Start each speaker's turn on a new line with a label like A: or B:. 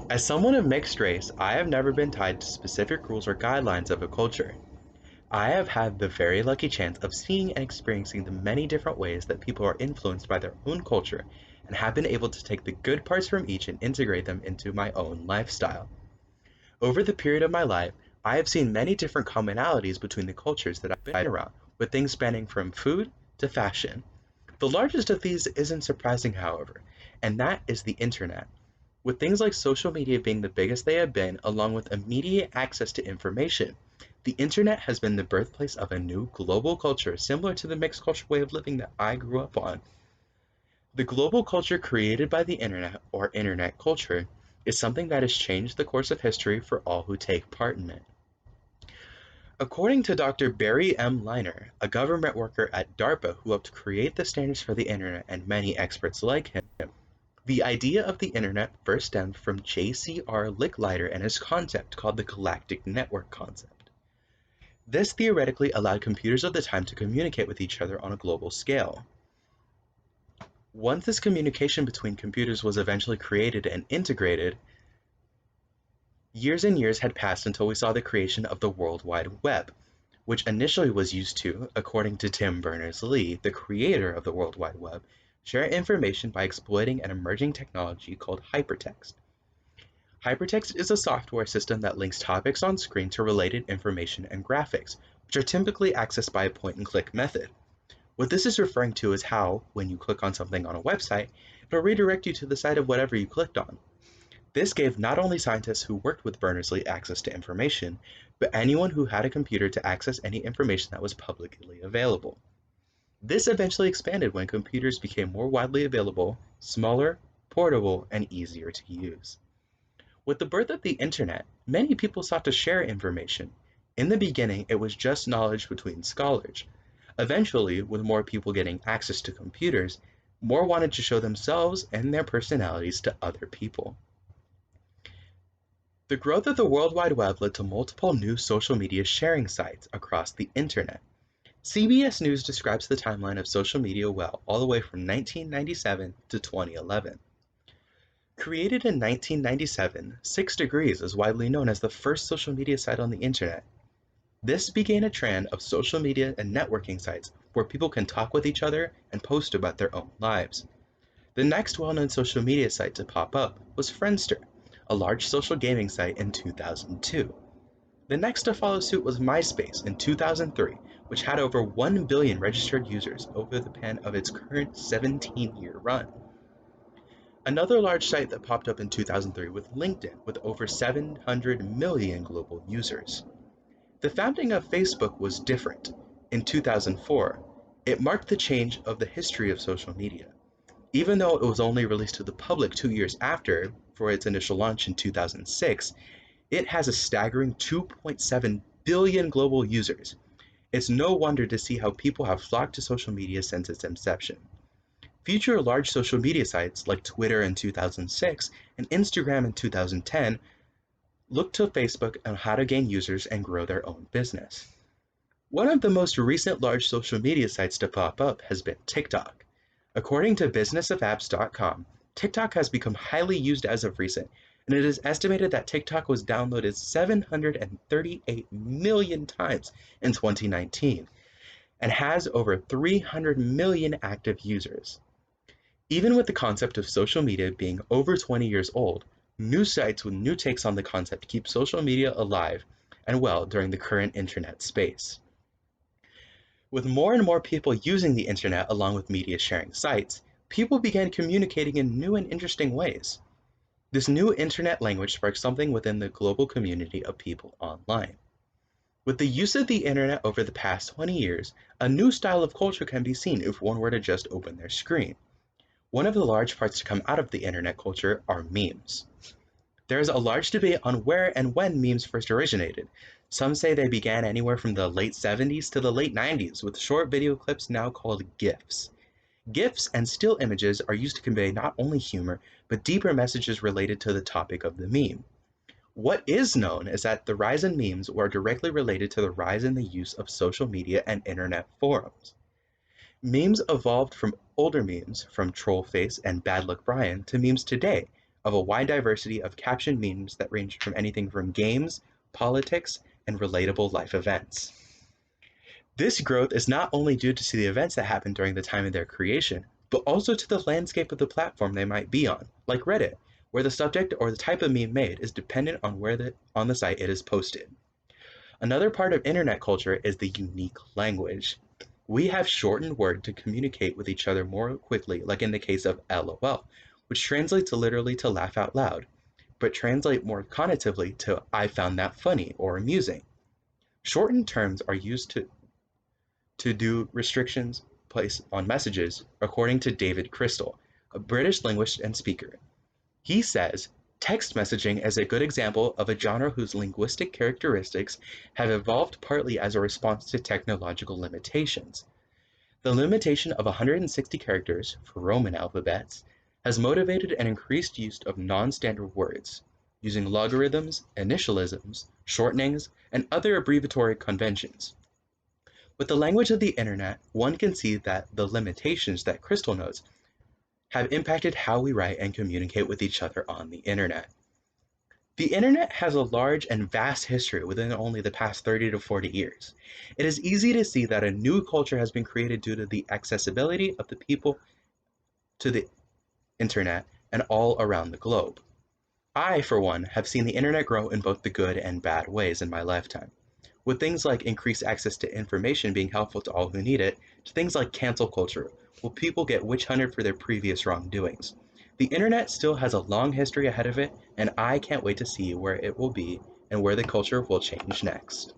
A: As someone of mixed race, I have never been tied to specific rules or guidelines of a culture. I have had the very lucky chance of seeing and experiencing the many different ways that people are influenced by their own culture and have been able to take the good parts from each and integrate them into my own lifestyle. Over the period of my life, I have seen many different commonalities between the cultures that I've been around, with things spanning from food to fashion. The largest of these isn't surprising, however, and that is the internet. With things like social media being the biggest they have been, along with immediate access to information, the internet has been the birthplace of a new global culture similar to the mixed culture way of living that I grew up on. The global culture created by the internet, or internet culture, is something that has changed the course of history for all who take part in it. According to Dr. Barry M. Leiner, a government worker at DARPA who helped create the standards for the internet and many experts like him, the idea of the internet first stemmed from J.C.R. Licklider and his concept called the galactic network concept. This theoretically allowed computers of the time to communicate with each other on a global scale. Once this communication between computers was eventually created and integrated, years and years had passed until we saw the creation of the World Wide Web, which initially was used to, according to Tim Berners-Lee, the creator of the World Wide Web, share information by exploiting an emerging technology called hypertext. Hypertext is a software system that links topics on screen to related information and graphics, which are typically accessed by a point-and-click method. What this is referring to is how, when you click on something on a website, it'll redirect you to the site of whatever you clicked on. This gave not only scientists who worked with Berners-Lee access to information, but anyone who had a computer to access any information that was publicly available. This eventually expanded when computers became more widely available, smaller, portable, and easier to use. With the birth of the internet, many people sought to share information. In the beginning, it was just knowledge between scholars. Eventually, with more people getting access to computers, more wanted to show themselves and their personalities to other people. The growth of the World Wide Web led to multiple new social media sharing sites across the internet. CBS News describes the timeline of social media well, all the way from 1997 to 2011. Created in 1997, 6 Degrees is widely known as the first social media site on the internet. This began a trend of social media and networking sites where people can talk with each other and post about their own lives. The next well-known social media site to pop up was Friendster, a large social gaming site in 2002. The next to follow suit was MySpace in 2003, which had over 1 billion registered users over the span of its current 17-year run. Another large site that popped up in 2003 was LinkedIn, with over 700 million global users. The founding of Facebook was different. In 2004, it marked the change of the history of social media. Even though it was only released to the public 2 years after, for its initial launch in 2006, it has a staggering 2.7 billion global users. It's no wonder to see how people have flocked to social media since its inception. Future large social media sites like Twitter in 2006 and Instagram in 2010 looked to Facebook on how to gain users and grow their own business. One of the most recent large social media sites to pop up has been TikTok. According to businessofapps.com, TikTok has become highly used as of recent, and it is estimated that TikTok was downloaded 738 million times in 2019 and has over 300 million active users. Even with the concept of social media being over 20 years old, new sites with new takes on the concept keep social media alive and well during the current internet space. With more and more people using the internet along with media sharing sites, people began communicating in new and interesting ways. This new internet language sparked something within the global community of people online. With the use of the internet over the past 20 years, a new style of culture can be seen if one were to just open their screen. One of the large parts to come out of the internet culture are memes. There is a large debate on where and when memes first originated. Some say they began anywhere from the late 70s to the late 90s, with short video clips now called GIFs. GIFs and still images are used to convey not only humor, but deeper messages related to the topic of the meme. What is known is that the rise in memes were directly related to the rise in the use of social media and internet forums. Memes evolved from older memes, from Trollface and Bad Luck Brian, to memes today, of a wide diversity of captioned memes that range from anything from games, politics, and relatable life events. This growth is not only due to the events that happened during the time of their creation, but also to the landscape of the platform they might be on, like Reddit, where the subject or the type of meme made is dependent on where on the site it is posted. Another part of internet culture is the unique language. We have shortened word to communicate with each other more quickly, like in the case of LOL, which translates literally to laugh out loud, but translate more connotatively to I found that funny or amusing. Shortened terms are used to do restrictions placed on messages, according to David Crystal, a British linguist and speaker. He says, text messaging is a good example of a genre whose linguistic characteristics have evolved partly as a response to technological limitations. The limitation of 160 characters for Roman alphabets has motivated an increased use of non-standard words, using logarithms, initialisms, shortenings, and other abbreviatory conventions. With the language of the internet, one can see that the limitations that Crystal notes have impacted how we write and communicate with each other on the internet. The internet has a large and vast history within only the past 30 to 40 years. It is easy to see that a new culture has been created due to the accessibility of the people to the internet and all around the globe. I, for one, have seen the internet grow in both the good and bad ways in my lifetime, with things like increased access to information being helpful to all who need it, to things like cancel culture, where people get witch hunted for their previous wrongdoings. The internet still has a long history ahead of it, and I can't wait to see where it will be and where the culture will change next.